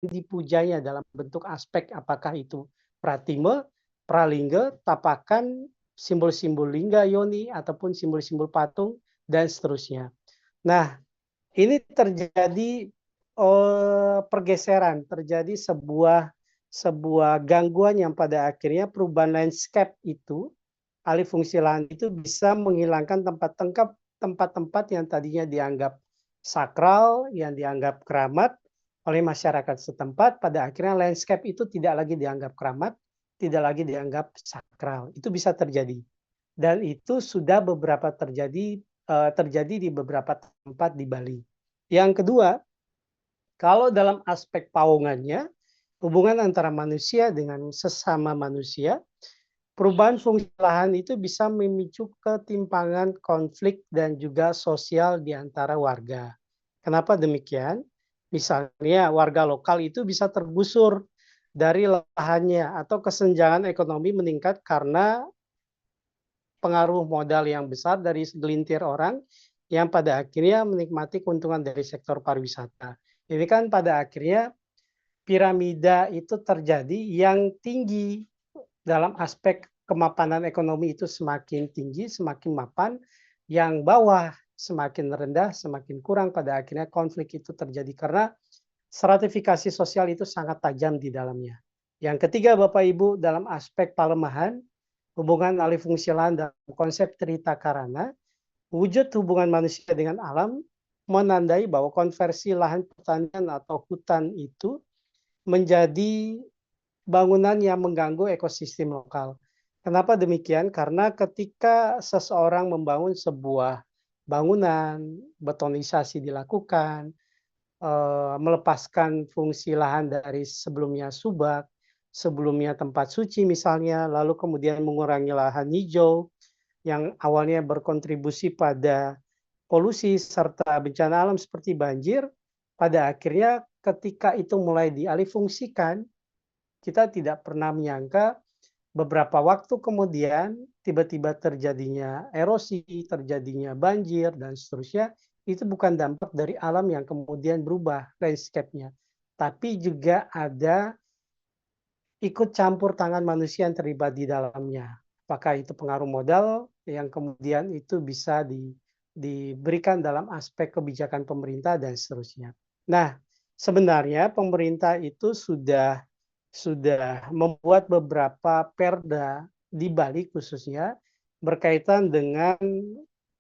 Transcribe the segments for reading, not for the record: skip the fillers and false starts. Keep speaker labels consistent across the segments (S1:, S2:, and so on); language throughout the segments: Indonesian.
S1: dipujanya dalam bentuk aspek apakah itu pratime, pralingga, tapakan, simbol-simbol lingga yoni ataupun simbol-simbol patung dan seterusnya. Nah, ini terjadi, pergeseran, terjadi sebuah sebuah gangguan yang pada akhirnya perubahan landscape itu, alih fungsi lahan itu bisa menghilangkan tempat-tempat yang tadinya dianggap sakral, yang dianggap keramat oleh masyarakat setempat, pada akhirnya landscape itu tidak lagi dianggap keramat, tidak lagi dianggap sakral. Itu bisa terjadi. Dan itu sudah beberapa terjadi di beberapa tempat di Bali. Yang kedua, kalau dalam aspek pawongannya, hubungan antara manusia dengan sesama manusia, perubahan fungsi lahan itu bisa memicu ketimpangan, konflik, dan juga sosial di antara warga. Kenapa demikian? Misalnya warga lokal itu bisa tergusur dari lahannya atau kesenjangan ekonomi meningkat karena pengaruh modal yang besar dari segelintir orang yang pada akhirnya menikmati keuntungan dari sektor pariwisata. Ini kan pada akhirnya piramida itu terjadi yang tinggi dalam aspek kemapanan ekonomi itu semakin tinggi, semakin mapan, yang bawah semakin rendah, semakin kurang, pada akhirnya konflik itu terjadi karena stratifikasi sosial itu sangat tajam di dalamnya. Yang ketiga Bapak Ibu dalam aspek palemahan, hubungan alih fungsi lahan dalam konsep Trita Karana, wujud hubungan manusia dengan alam menandai bahwa konversi lahan pertanian atau hutan itu menjadi bangunan yang mengganggu ekosistem lokal. Kenapa demikian? Karena ketika seseorang membangun sebuah bangunan, betonisasi dilakukan, melepaskan fungsi lahan dari sebelumnya subak, sebelumnya tempat suci misalnya, lalu kemudian mengurangi lahan hijau yang awalnya berkontribusi pada polusi serta bencana alam seperti banjir, pada akhirnya ketika itu mulai dialihfungsikan, kita tidak pernah menyangka beberapa waktu kemudian tiba-tiba terjadinya erosi, terjadinya banjir, dan seterusnya. Itu bukan dampak dari alam yang kemudian berubah landscape-nya, tapi juga ada ikut campur tangan manusia yang terlibat di dalamnya. Apakah itu pengaruh modal yang kemudian itu bisa diberikan dalam aspek kebijakan pemerintah dan seterusnya. Nah, sebenarnya pemerintah itu sudah membuat beberapa perda di Bali khususnya berkaitan dengan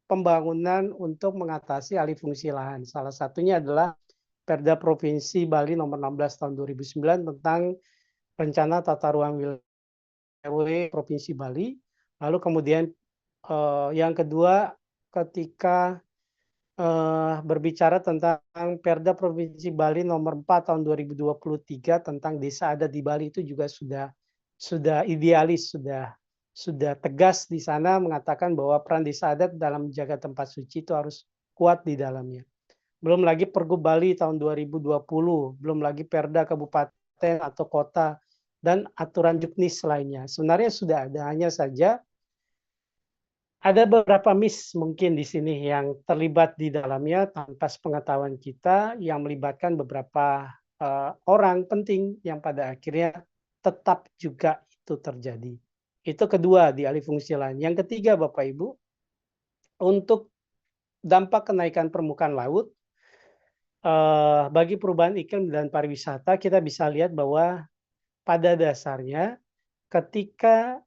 S1: pembangunan untuk mengatasi alih fungsi lahan. Salah satunya adalah Perda Provinsi Bali nomor 16 tahun 2009 tentang rencana tata ruang wilayah Provinsi Bali. Lalu kemudian yang kedua ketika berbicara tentang Perda Provinsi Bali nomor 4 tahun 2023 tentang desa adat di Bali itu juga sudah idealis, sudah tegas di sana mengatakan bahwa peran desa adat dalam menjaga tempat suci itu harus kuat di dalamnya. Belum lagi Pergub Bali tahun 2020, belum lagi Perda kabupaten atau kota dan aturan juknis lainnya. Sebenarnya sudah ada, hanya saja ada beberapa miss mungkin di sini yang terlibat di dalamnya tanpa sepengetahuan kita yang melibatkan beberapa orang penting yang pada akhirnya tetap juga itu terjadi. Itu kedua di alih fungsi lahan. Yang ketiga Bapak Ibu, untuk dampak kenaikan permukaan laut bagi perubahan iklim dan pariwisata kita bisa lihat bahwa pada dasarnya ketika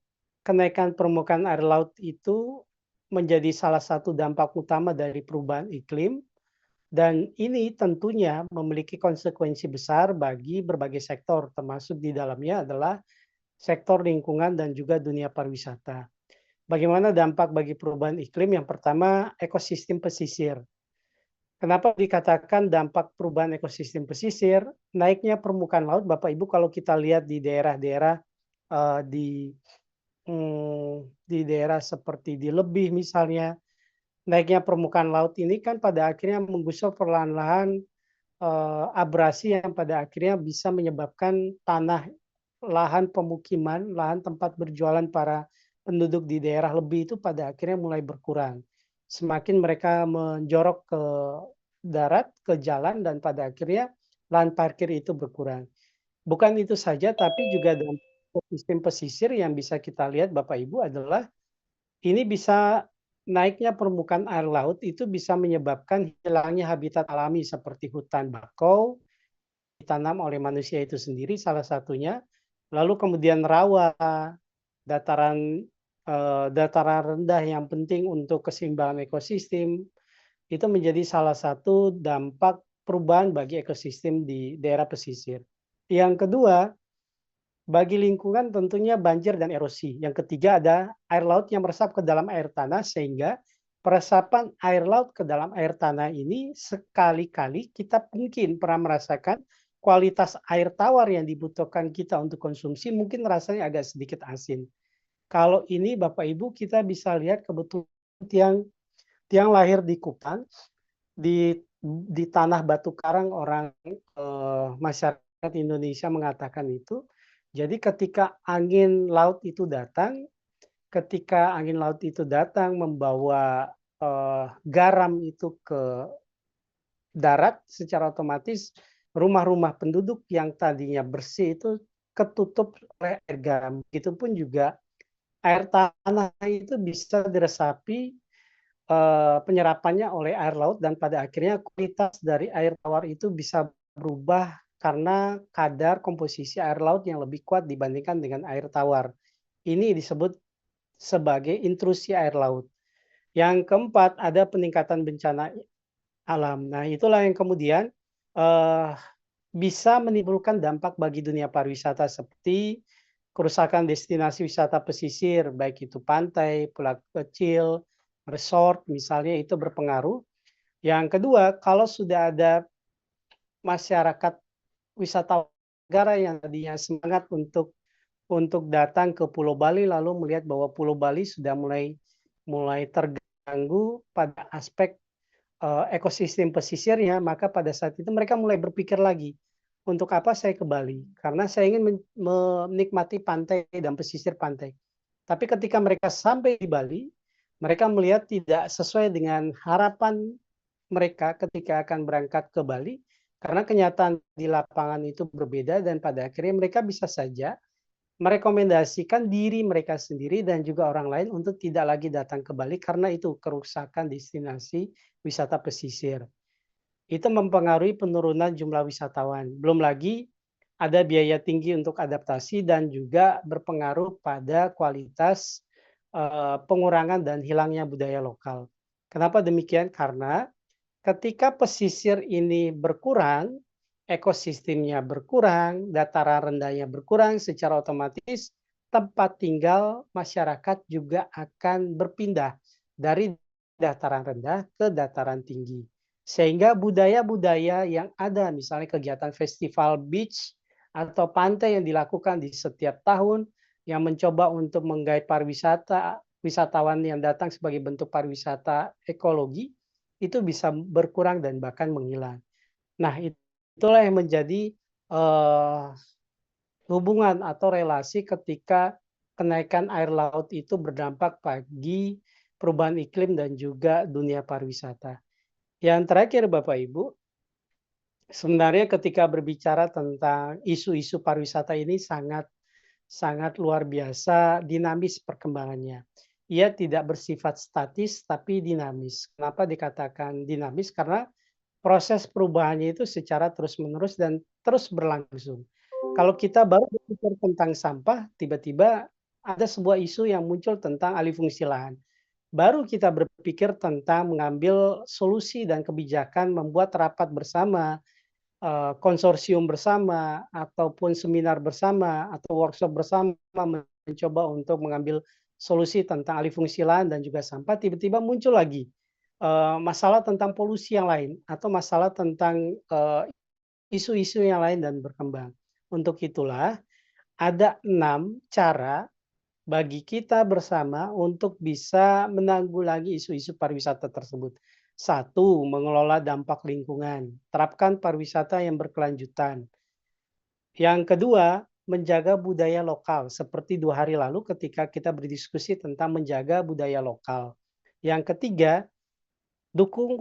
S1: kenaikan permukaan air laut itu menjadi salah satu dampak utama dari perubahan iklim, dan ini tentunya memiliki konsekuensi besar bagi berbagai sektor, termasuk di dalamnya adalah sektor lingkungan dan juga dunia pariwisata. Bagaimana dampak bagi perubahan iklim? Yang pertama, ekosistem pesisir. Kenapa dikatakan dampak perubahan ekosistem pesisir? Naiknya permukaan laut, Bapak Ibu, kalau kita lihat di daerah-daerah eh, di di daerah seperti di Lebih misalnya, naiknya permukaan laut ini kan pada akhirnya menggusur perlahan-lahan abrasi yang pada akhirnya bisa menyebabkan tanah, lahan pemukiman, lahan tempat berjualan para penduduk di daerah Lebih itu pada akhirnya mulai berkurang. Semakin mereka menjorok ke darat, ke jalan, dan pada akhirnya lahan parkir itu berkurang. Bukan itu saja, tapi juga dalam ekosistem pesisir yang bisa kita lihat Bapak Ibu adalah ini bisa naiknya permukaan air laut itu bisa menyebabkan hilangnya habitat alami seperti hutan bakau, ditanam oleh manusia itu sendiri salah satunya, lalu kemudian rawa, dataran dataran rendah yang penting untuk keseimbangan ekosistem, itu menjadi salah satu dampak perubahan bagi ekosistem di daerah pesisir. Yang kedua, bagi lingkungan tentunya banjir dan erosi. Yang ketiga ada air laut yang meresap ke dalam air tanah sehingga peresapan air laut ke dalam air tanah ini sekali-kali kita mungkin pernah merasakan kualitas air tawar yang dibutuhkan kita untuk konsumsi mungkin rasanya agak sedikit asin. Kalau ini Bapak Ibu kita bisa lihat kebetulan tiang tiang lahir di Kupang di tanah batu karang orang masyarakat Indonesia mengatakan itu. Jadi ketika angin laut itu datang, membawa garam itu ke darat, secara otomatis rumah-rumah penduduk yang tadinya bersih itu ketutup oleh air garam. Begitupun juga air tanah itu bisa diresapi penyerapannya oleh air laut dan pada akhirnya kualitas dari air tawar itu bisa berubah karena kadar komposisi air laut yang lebih kuat dibandingkan dengan air tawar. Ini disebut sebagai intrusi air laut. Yang keempat ada peningkatan bencana alam. Nah, itulah yang kemudian eh, bisa menimbulkan dampak bagi dunia pariwisata seperti kerusakan destinasi wisata pesisir, baik itu pantai, pulau kecil, resort misalnya itu berpengaruh. Yang kedua, kalau sudah ada masyarakat wisatawan negara yang tadinya semangat untuk datang ke Pulau Bali lalu melihat bahwa Pulau Bali sudah mulai mulai terganggu pada aspek ekosistem pesisirnya, maka pada saat itu mereka mulai berpikir lagi, untuk apa saya ke Bali? Karena saya ingin menikmati pantai dan pesisir pantai. Tapi ketika mereka sampai di Bali, mereka melihat tidak sesuai dengan harapan mereka ketika akan berangkat ke Bali, karena kenyataan di lapangan itu berbeda dan pada akhirnya mereka bisa saja merekomendasikan diri mereka sendiri dan juga orang lain untuk tidak lagi datang ke Bali karena itu kerusakan destinasi wisata pesisir. Itu mempengaruhi penurunan jumlah wisatawan. Belum lagi ada biaya tinggi untuk adaptasi dan juga berpengaruh pada kualitas pengurangan dan hilangnya budaya lokal. Kenapa demikian? Karena ketika pesisir ini berkurang, ekosistemnya berkurang, dataran rendahnya berkurang, secara otomatis tempat tinggal masyarakat juga akan berpindah dari dataran rendah ke dataran tinggi. Sehingga budaya-budaya yang ada, misalnya kegiatan festival beach atau pantai yang dilakukan di setiap tahun, yang mencoba untuk menggait pariwisata, wisatawan yang datang sebagai bentuk pariwisata ekologi, itu bisa berkurang dan bahkan menghilang. Nah, itulah yang menjadi hubungan atau relasi ketika kenaikan air laut itu berdampak bagi perubahan iklim dan juga dunia pariwisata. Yang terakhir Bapak Ibu, sebenarnya ketika berbicara tentang isu-isu pariwisata ini sangat luar biasa dinamis perkembangannya. Ia tidak bersifat statis tapi dinamis. Kenapa dikatakan dinamis? Karena proses perubahannya itu secara terus-menerus dan terus berlangsung. Kalau kita baru berpikir tentang sampah, tiba-tiba ada sebuah isu yang muncul tentang alih fungsi lahan. Baru kita berpikir tentang mengambil solusi dan kebijakan membuat rapat bersama, konsorsium bersama, ataupun seminar bersama, atau workshop bersama mencoba untuk mengambil solusi tentang alih fungsi lahan dan juga sampah, tiba-tiba muncul lagi masalah tentang polusi yang lain atau masalah tentang isu-isu yang lain dan berkembang. Untuk itulah ada 6 cara bagi kita bersama untuk bisa menanggulangi isu-isu pariwisata tersebut. Satu, mengelola dampak lingkungan. Terapkan pariwisata yang berkelanjutan. Yang kedua, menjaga budaya lokal. Seperti 2 hari lalu ketika kita berdiskusi tentang menjaga budaya lokal. Yang ketiga, dukung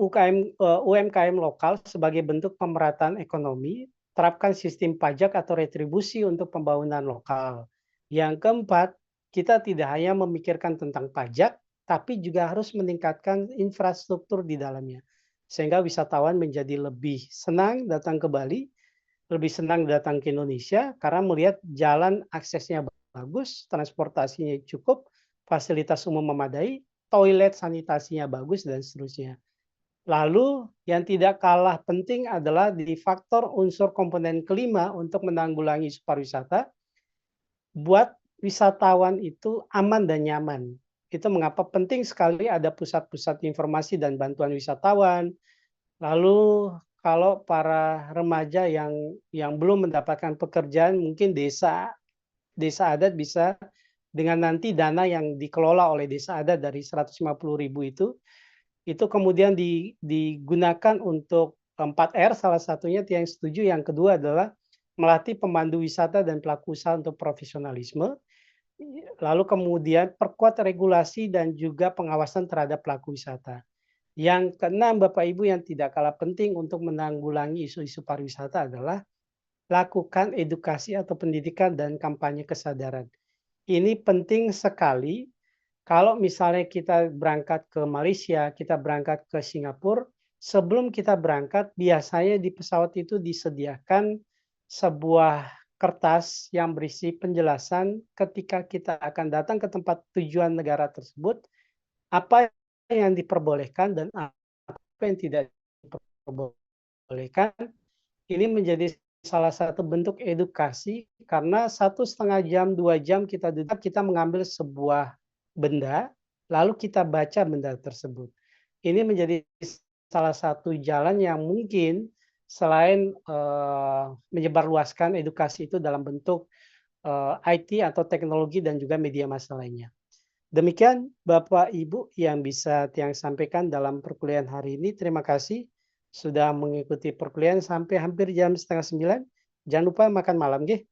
S1: UMKM lokal sebagai bentuk pemerataan ekonomi terapkan sistem pajak atau retribusi untuk pembangunan lokal. Yang keempat, kita tidak hanya memikirkan tentang pajak, tapi juga harus meningkatkan infrastruktur di dalamnya. Sehingga wisatawan menjadi lebih senang datang ke Bali, lebih senang datang ke Indonesia karena melihat jalan aksesnya bagus, transportasinya cukup, fasilitas umum memadai, toilet sanitasinya bagus, dan seterusnya. Lalu yang tidak kalah penting adalah di faktor unsur komponen kelima untuk menanggulangi isu pariwisata, buat wisatawan itu aman dan nyaman. Itu mengapa penting sekali ada pusat-pusat informasi dan bantuan wisatawan. Lalu kalau para remaja yang belum mendapatkan pekerjaan, mungkin desa adat bisa dengan nanti dana yang dikelola oleh desa adat dari 150.000 itu kemudian digunakan untuk 4R, salah satunya yang setuju. Yang kedua adalah melatih pemandu wisata dan pelaku usaha untuk profesionalisme. Lalu kemudian perkuat regulasi dan juga pengawasan terhadap pelaku wisata. Yang keenam, Bapak Ibu, yang tidak kalah penting untuk menanggulangi isu-isu pariwisata adalah lakukan edukasi atau pendidikan dan kampanye kesadaran. Ini penting sekali. Kalau misalnya kita berangkat ke Malaysia, kita berangkat ke Singapura, sebelum kita berangkat biasanya di pesawat itu disediakan sebuah kertas yang berisi penjelasan ketika kita akan datang ke tempat tujuan negara tersebut, apa yang diperbolehkan dan apa yang tidak diperbolehkan. Ini menjadi salah satu bentuk edukasi karena 1,5 jam, 2 jam kita duduk, kita mengambil sebuah benda, lalu kita baca benda tersebut. Ini menjadi salah satu jalan yang mungkin selain menyebarluaskan edukasi itu dalam bentuk IT atau teknologi dan juga media massa lainnya. Demikian Bapak Ibu yang bisa Tiang sampaikan dalam perkuliahan hari ini. Terima kasih sudah mengikuti perkuliahan sampai hampir jam 8:30. Jangan lupa makan malam, nggih.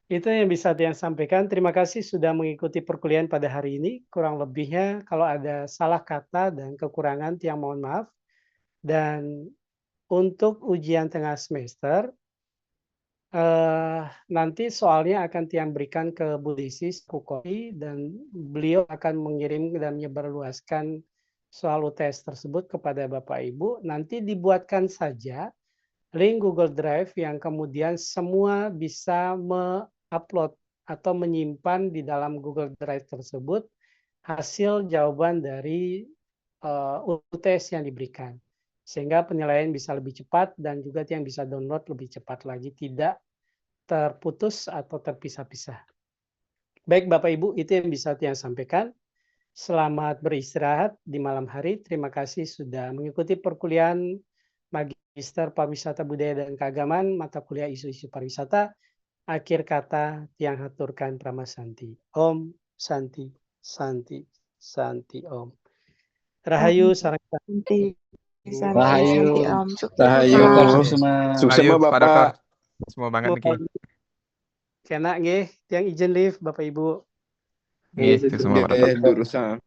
S1: Itu yang bisa Tiang sampaikan. Terima kasih sudah mengikuti perkuliahan pada hari ini. Kurang lebihnya kalau ada salah kata dan kekurangan Tiang mohon maaf. Dan untuk ujian tengah semester, nanti soalnya akan Tiang berikan ke Bu Desi Kukopi dan beliau akan mengirim dan menyebarluaskan soal UTS tersebut kepada Bapak Ibu. Nanti dibuatkan saja link Google Drive yang kemudian semua bisa upload atau menyimpan di dalam Google Drive tersebut hasil jawaban dari UTS yang diberikan. Sehingga penilaian bisa lebih cepat dan juga yang bisa download lebih cepat lagi, tidak terputus atau terpisah-pisah. Baik Bapak Ibu, itu yang bisa saya sampaikan. Selamat beristirahat di malam hari. Terima kasih sudah mengikuti perkuliahan Magister Pariwisata Budaya dan Keagamaan, mata kuliah isu-isu pariwisata. Akhir kata Tiang haturkan pramasanti. Om Santi, Santi, Santi Om. Rahayu sareng
S2: Santi,
S3: Rahayu.
S2: Om.
S3: Rahayu.
S4: Sukses Bapak. Semua banget nih.
S1: Kena nggih, Tiang izin live Bapak Ibu.
S4: Nggih, semua Bapak.
S3: Jurusan.